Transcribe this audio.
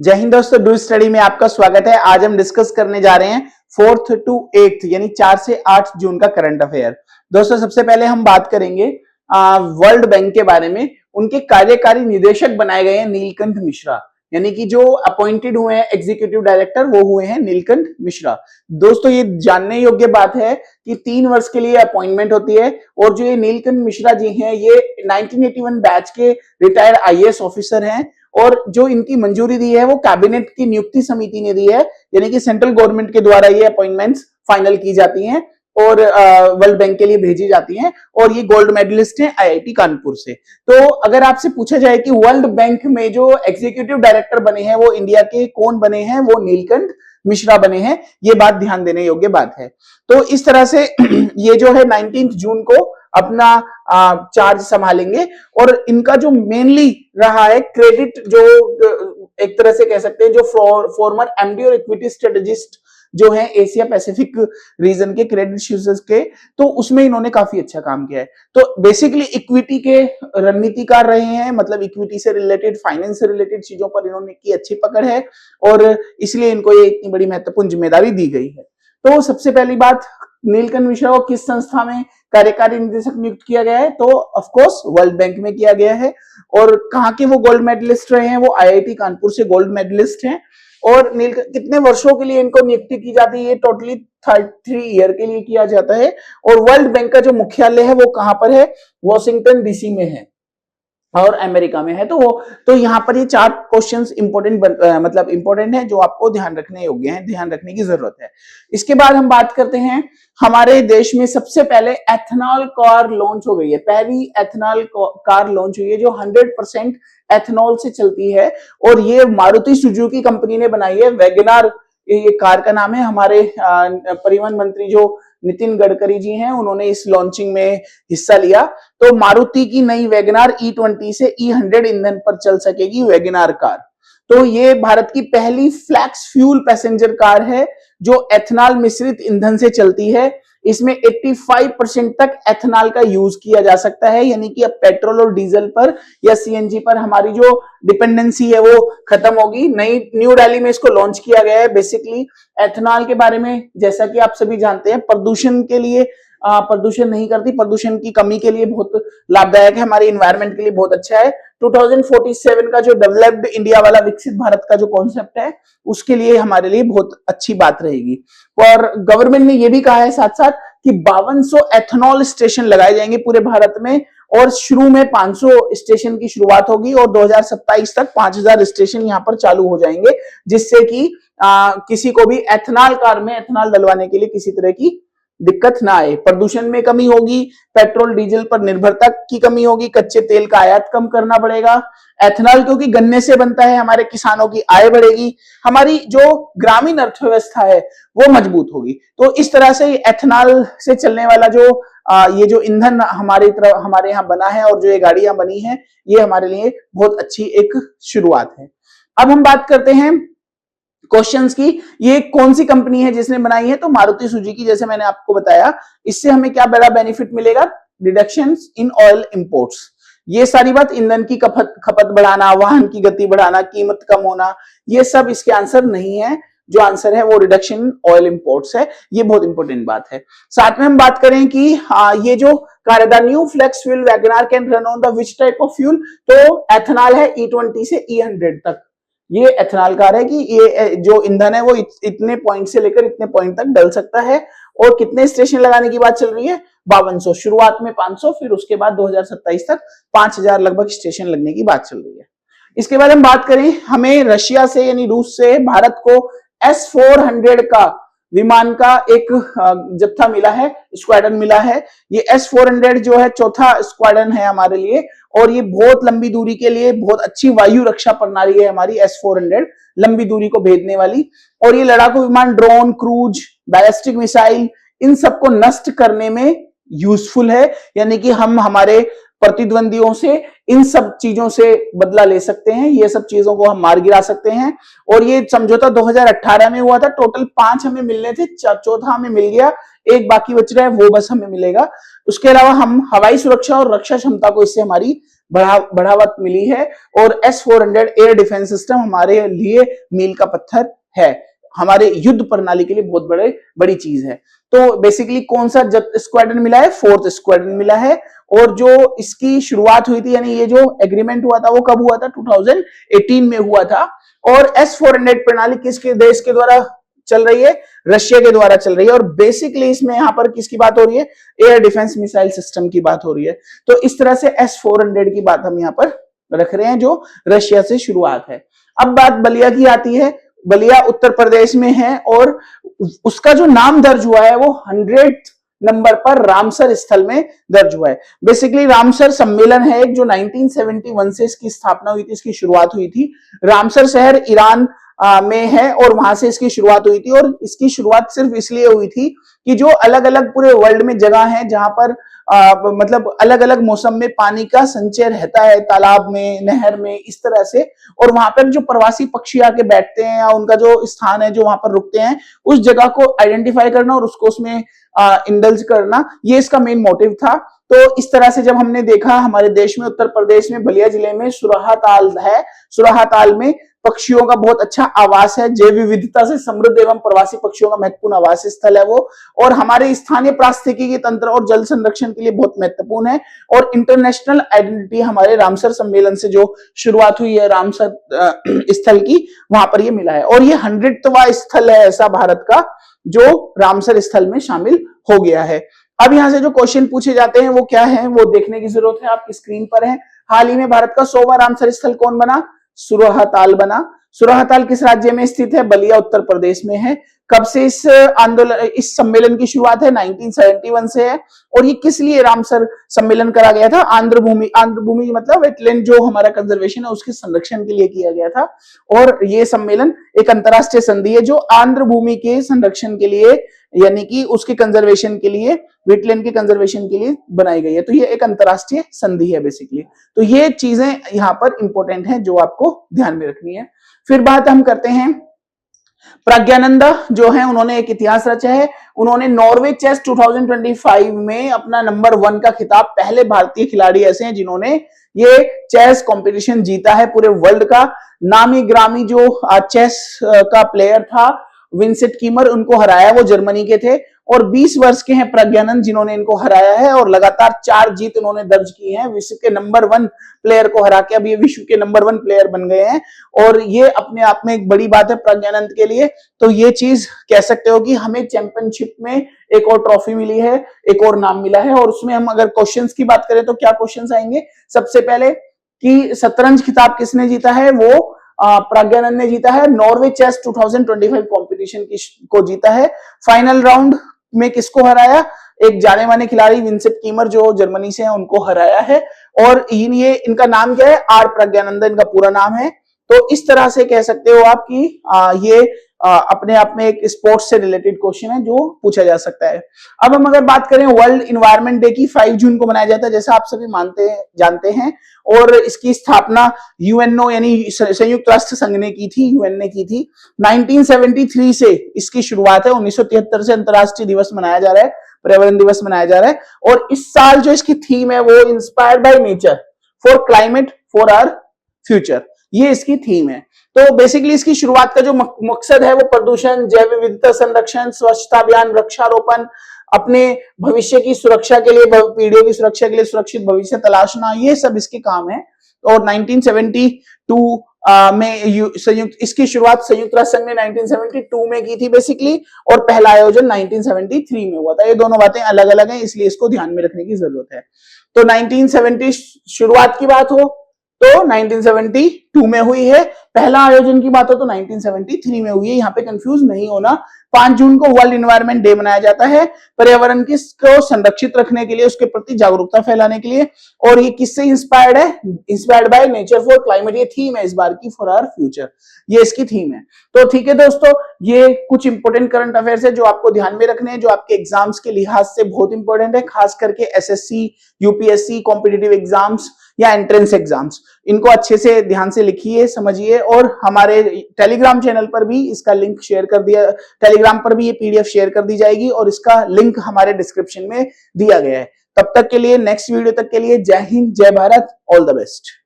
जय हिंद दोस्तों, do study में आपका स्वागत है। आज हम डिस्कस करने जा रहे हैं 4th to 8th यानी 4 से 8 जून का करंट अफेयर। दोस्तों सबसे पहले हम बात करेंगे वर्ल्ड बैंक के बारे में। उनके कार्यकारी निदेशक बनाए गए हैं नीलकंठ मिश्रा, यानी कि जो अपॉइंटेड हुए हैं एग्जीक्यूटिव डायरेक्टर वो हुए हैं नीलकंठ मिश्रा। दोस्तों ये जानने योग्य बात है कि 3 वर्ष के लिए अपॉइंटमेंट होती है और जो ये नीलकंठ मिश्रा जी हैं ये 1981 बैच के रिटायर्ड आईएएस ऑफिसर हैं और जो इनकी मंजूरी दी है वो कैबिनेट की नियुक्ति समिति ने दी है, यानी कि सेंट्रल गवर्नमेंट के द्वारा ये अपॉइंटमेंट्स फाइनल की जाती हैं और वर्ल्ड बैंक के लिए भेजी जाती हैं। और ये गोल्ड मेडलिस्ट हैं आईआईटी कानपुर से। तो अगर आपसे पूछा जाए कि वर्ल्ड बैंक में जो एग्जीक्यूटिव डायरेक्टर बने हैं वो इंडिया के कौन बने हैं, वो नीलकंठ मिश्रा बने हैं। ये बात ध्यान देने योग्य बात है। तो इस तरह से ये जो है 19 जून को अपना चार्ज संभालेंगे और इनका जो मेनली रहा है क्रेडिट, जो एक तरह से कह सकते हैं जो फॉर्मर एमडी और इक्विटी स्ट्रेटेजिस्ट जो है एशिया पैसिफिक रीजन के क्रेडिट शीर्षक के, तो उसमें इन्होंने काफी अच्छा काम किया है। तो बेसिकली इक्विटी के रणनीतिकार रहे हैं, मतलब इक्विटी से रिलेटेड, फाइनेंस से रिलेटेड चीजों पर इन्होंने की अच्छी पकड़ है और इसलिए इनको ये इतनी बड़ी महत्वपूर्ण जिम्मेदारी दी गई है। तो सबसे पहली बात, नीलकंठ मिश्रा को किस संस्था में कार्यकारी निदेशक नियुक्त किया गया है? तो ऑफ कोर्स वर्ल्ड बैंक में किया गया है। और कहाँ के वो गोल्ड मेडलिस्ट रहे हैं? वो आईआईटी कानपुर से गोल्ड मेडलिस्ट हैं। और कितने वर्षों के लिए इनको नियुक्ति की जाती है? ये टोटली 33 ईयर के लिए किया जाता है। और वर्ल्ड बैंक का जो मुख्यालय है वो कहां पर है? वॉशिंगटन डीसी में है और अमेरिका में है। तो यहाँ पर ये 4 क्वेश्चंस मतलब इंपॉर्टेंट है जो आपको ध्यान रखने योग्य हैं, ध्यान रखने की जरूरत है। इसके बाद हम बात करते हैं, हमारे देश में सबसे पहले एथनॉल कार लॉन्च हो गई है। पहली एथनॉल कार लॉन्च हुई है जो 100% एथनॉल से चलती है और ये मारुति सुजुकी कंपनी ने बनाई है। वैगनार ये कार का नाम है। हमारे परिवहन मंत्री जो नितिन गडकरी जी हैं उन्होंने इस लॉन्चिंग में हिस्सा लिया। तो मारुति की नई वैगनार E20 से E100 ईंधन पर चल सकेगी वैगनार कार। तो ये भारत की पहली फ्लैक्स फ्यूल पैसेंजर कार है जो एथनॉल मिश्रित ईंधन से चलती है। इसमें 85% तक एथनॉल का यूज किया जा सकता है, यानी कि अब पेट्रोल और डीजल पर या सीएनजी पर हमारी जो डिपेंडेंसी है वो खत्म होगी। न्यू दिल्ली में इसको लॉन्च किया गया है। बेसिकली एथनॉल के बारे में जैसा कि आप सभी जानते हैं, प्रदूषण के लिए प्रदूषण नहीं करती, प्रदूषण की कमी के लिए बहुत लाभदायक है, हमारे इन्वायरमेंट के लिए बहुत अच्छा है। 2047 का जो डेवलप्ड इंडिया वाला विकसित भारत का जो कॉन्सेप्ट है उसके लिए हमारे लिए बहुत अच्छी बात रहेगी। और गवर्नमेंट ने यह भी कहा है साथ साथ कि 5200 एथनॉल स्टेशन लगाए जाएंगे पूरे भारत में और शुरू में 500 स्टेशन की शुरुआत होगी और 2027 तक 5000 स्टेशन यहां पर चालू हो जाएंगे, जिससे कि किसी को भी एथनॉल कार में एथनॉल डलवाने के लिए किसी तरह की दिक्कत ना आए। प्रदूषण में कमी होगी, पेट्रोल डीजल पर निर्भरता की कमी होगी, कच्चे तेल का आयात कम करना पड़ेगा। एथनॉल क्योंकि गन्ने से बनता है, हमारे किसानों की आय बढ़ेगी, हमारी जो ग्रामीण अर्थव्यवस्था है वो मजबूत होगी। तो इस तरह से एथनॉल से चलने वाला जो ये जो ईंधन हमारे यहाँ बना है और जो ये गाड़ियां बनी है, ये हमारे लिए बहुत अच्छी एक शुरुआत है। अब हम बात करते हैं क्वेश्चंस की। ये कौन सी कंपनी है जिसने बनाई है? तो मारुति सुजुकी, जैसे मैंने आपको बताया। इससे हमें क्या बड़ा बेनिफिट मिलेगा? Reductions in oil imports. ये सारी बात, ईंधन की खपत बढ़ाना, वाहन की गति बढ़ाना, कीमत कम होना, ये सब इसके आंसर नहीं है। जो आंसर है वो रिडक्शन इन ऑयल इंपोर्ट्स है। ये बहुत इंपॉर्टेंट बात है। साथ में हम बात करें कि ये जो car the new flex fuel WagonR can run on the which type of fuel? तो एथनॉल है E20 से E100 तक। ये एथनॉल कार है कि ये जो ईंधन है वो इतने पॉइंट से लेकर इतने पॉइंट तक डल सकता है। और कितने स्टेशन लगाने की बात चल रही है? 5200। शुरुआत में 500, फिर उसके बाद 2027 तक 5000 लगभग स्टेशन लगने की बात चल रही है। इसके बाद हम बात करें, हमें रशिया से यानी रूस से भारत को S-400 का विमान का एक जत्था मिला है, स्क्वाड्रन मिला है। ये S-400 जो है चौथा स्क्वाड्रन है हमारे लिए और ये बहुत लंबी दूरी के लिए बहुत अच्छी वायु रक्षा प्रणाली है हमारी S-400, लंबी दूरी को भेजने वाली। और ये लड़ाकू विमान ड्रोन, क्रूज, बैलिस्टिक मिसाइल, इन सबको नष्ट करने में यूजफुल है, यानी कि हम हमारे प्रतिद्वंदियों से इन सब चीजों से बदला ले सकते हैं, ये सब चीजों को हम मार गिरा सकते हैं। और ये समझौता 2018 में हुआ था। टोटल 5 हमें मिलने थे, चौथा हमें मिल गया, एक बाकी बच रहा है, वो बस हमें मिलेगा। उसके अलावा हम हवाई सुरक्षा और रक्षा क्षमता को इससे हमारी बढ़ावा मिली है। और S-400 एयर डिफेंस सिस्टम हमारे लिए मील का पत्थर है, हमारे युद्ध प्रणाली के लिए बहुत बड़ी चीज है। तो बेसिकली कौन सा स्क्वाड्रन मिला है? 4th स्क्वाड्रन मिला है। और जो इसकी शुरुआत हुई थी, यानी ये जो एग्रीमेंट हुआ था वो कब हुआ था? 2018 में हुआ था। और S-400 प्रणाली किसके देश के द्वारा चल रही है? रशिया के द्वारा चल रही है। और बेसिकली इसमें यहां पर किसकी बात हो रही है? एयर डिफेंस मिसाइल सिस्टम की बात हो रही है। तो इस तरह से S-400 की बात हम यहां पर रख रहे हैं, जो रशिया से शुरुआत है। अब बात बलिया की आती है। बलिया उत्तर प्रदेश में है और उसका जो नाम दर्ज हुआ है वो 100th नंबर पर रामसर स्थल में दर्ज हुआ है। बेसिकली रामसर सम्मेलन है एक, जो 1971 से इसकी स्थापना हुई थी, इसकी शुरुआत हुई थी। रामसर शहर ईरान में है और वहां से इसकी शुरुआत हुई थी। और इसकी शुरुआत सिर्फ इसलिए हुई थी कि जो अलग अलग पूरे वर्ल्ड में जगह है जहां पर मतलब अलग अलग मौसम में पानी का संचय रहता है, तालाब में, नहर में, इस तरह से। और वहां पर जो प्रवासी पक्षी आके बैठते हैं या उनका जो स्थान है जो वहां पर रुकते हैं, उस जगह को आइडेंटिफाई करना और उसको उसमें इंडल्ज करना, ये इसका मेन मोटिव था। तो इस तरह से जब हमने देखा हमारे देश में, उत्तर प्रदेश में बलिया जिले में सुराहा ताल है, सुराहा ताल में पक्षियों का बहुत अच्छा आवास है, जैव विविधता से समृद्ध एवं प्रवासी पक्षियों का महत्वपूर्ण आवास स्थल है वो। और हमारे स्थानीय पारिस्थितिकी तंत्र और जल संरक्षण के लिए बहुत महत्वपूर्ण है। और इंटरनेशनल आइडेंटिटी हमारे रामसर सम्मेलन से जो शुरुआत हुई है रामसर स्थल की, वहां पर ये मिला है। और ये 100वां स्थल है ऐसा भारत का जो रामसर स्थल में शामिल हो गया है। अब यहां से जो क्वेश्चन पूछे जाते हैं वो क्या है, वो देखने की जरूरत है, आपकी स्क्रीन पर है। हाल ही में भारत का 100वां रामसर स्थल कौन बना? सुराहा ताल बना। सुराहा ताल किस राज्य में स्थित है? बलिया उत्तर प्रदेश में है। कब से इस आंदोलन, इस सम्मेलन की शुरुआत है? 1971 से है। और ये किस लिए रामसर सम्मेलन करा गया था? आंध्र भूमि मतलब वेटलैंड जो हमारा कंजर्वेशन है उसके संरक्षण के लिए किया गया था। और ये सम्मेलन एक अंतरराष्ट्रीय संधि है जो आंध्र भूमि के संरक्षण के लिए, यानी कि उसके कंजर्वेशन के लिए, वेटलैंड के कंजर्वेशन के लिए बनाई गई है। तो ये एक अंतरराष्ट्रीय संधि है बेसिकली। तो ये चीजें यहां पर इंपॉर्टेंट हैं जो आपको ध्यान में रखनी है। फिर बात हम करते हैं प्रज्ञानंदा जो है, उन्होंने एक इतिहास रचा है। उन्होंने नॉर्वे चेस 2025 में अपना नंबर 1 का खिताब, पहले भारतीय खिलाड़ी ऐसे हैं जिन्होंने ये चेस कंपटीशन जीता है पूरे वर्ल्ड का। नामी ग्रामी जो चेस का प्लेयर था विंसेंट कीमर, उनको हराया, वो जर्मनी के थे। और 20 वर्ष के हैं प्रज्ञानंद जिन्होंने इनको हराया है और लगातार 4 जीत उन्होंने दर्ज की है विश्व के नंबर 1 प्लेयर को हरा के। अब ये विश्व के नंबर 1 प्लेयर बन गए हैं और ये अपने आप में एक बड़ी बात है प्रज्ञानंद के लिए। तो ये चीज कह सकते हो कि हमें चैंपियनशिप में एक और ट्रॉफी मिली है, एक और नाम मिला है। और उसमें हम अगर क्वेश्चंस की बात करें तो क्या क्वेश्चंस आएंगे? सबसे पहले कि शतरंज खिताब किसने जीता है? वो प्रज्ञानंद ने जीता है। नॉर्वे चेस 2025 कंपटीशन को जीता है। फाइनल राउंड में किसको हराया? एक जाने माने खिलाड़ी विंसेंट कीमर जो जर्मनी से हैं उनको हराया है। और ये इनका नाम क्या है? आर प्रज्ञानंद इनका पूरा नाम है। तो इस तरह से कह सकते हो आप कि ये अपने आप में एक स्पोर्ट्स से रिलेटेड क्वेश्चन है जो पूछा जा सकता है। अब हम अगर बात करें वर्ल्ड इन्वायरमेंट डे की, 5 जून को मनाया जाता है जैसा आप सभी जानते हैं। और इसकी स्थापना यूएनओ यानी संयुक्त राष्ट्र संघ ने की थी, यूएन ने की थी। 1973 से इसकी शुरुआत है। 1973 से अंतरराष्ट्रीय दिवस मनाया जा रहा है, पर्यावरण दिवस मनाया जा रहा है। और इस साल जो इसकी थीम है वो inspired by nature for climate for our future, ये इसकी थीम है। तो बेसिकली इसकी शुरुआत का जो मकसद है वो प्रदूषण, जैव विविधता संरक्षण, स्वच्छता अभियान, वृक्षारोपण, अपने भविष्य की सुरक्षा के लिए, पीढ़ियों की सुरक्षा के लिए सुरक्षित भविष्य तलाशना, ये सब इसके काम है। और 1972 में इसकी शुरुआत संयुक्त राष्ट्र संघ ने 1972 में की थी बेसिकली। और पहला आयोजन 1973 में हुआ था। ये दोनों बातें अलग अलग हैं, इसलिए इसको ध्यान में रखने की जरूरत है। तो 1970 शुरुआत की बात हो तो 1972 में हुई है। पहला आयोजन की बात हो तो 1973 में हुई है, यहां पे कंफ्यूज नहीं होना। 5 जून को वर्ल्ड एनवायरनमेंट डे मनाया जाता है, पर्यावरण को संरक्षित रखने के लिए, उसके प्रति जागरूकता फैलाने के लिए। और ये किससे इंस्पायर्ड है? Inspired by nature for climate, ये थीम है इस बार की, फॉर आवर फ्यूचर, ये इसकी थीम है। तो ठीक है दोस्तों, ये कुछ इंपोर्टेंट करंट अफेयर्स है जो आपको ध्यान में रखने हैं, जो आपके एग्जाम्स के लिहाज से बहुत इंपॉर्टेंट है, खास करके एसएससी, यूपीएससी, कॉम्पिटिटिव एग्जाम्स या एंट्रेंस एग्जाम्स। इनको अच्छे से ध्यान से लिखिए, समझिए। और हमारे टेलीग्राम चैनल पर भी इसका लिंक शेयर कर दिया, टेलीग्राम पर भी ये पीडीएफ शेयर कर दी जाएगी और इसका लिंक हमारे डिस्क्रिप्शन में दिया गया है। तब तक के लिए, नेक्स्ट वीडियो तक के लिए, जय हिंद, जय भारत, ऑल द बेस्ट।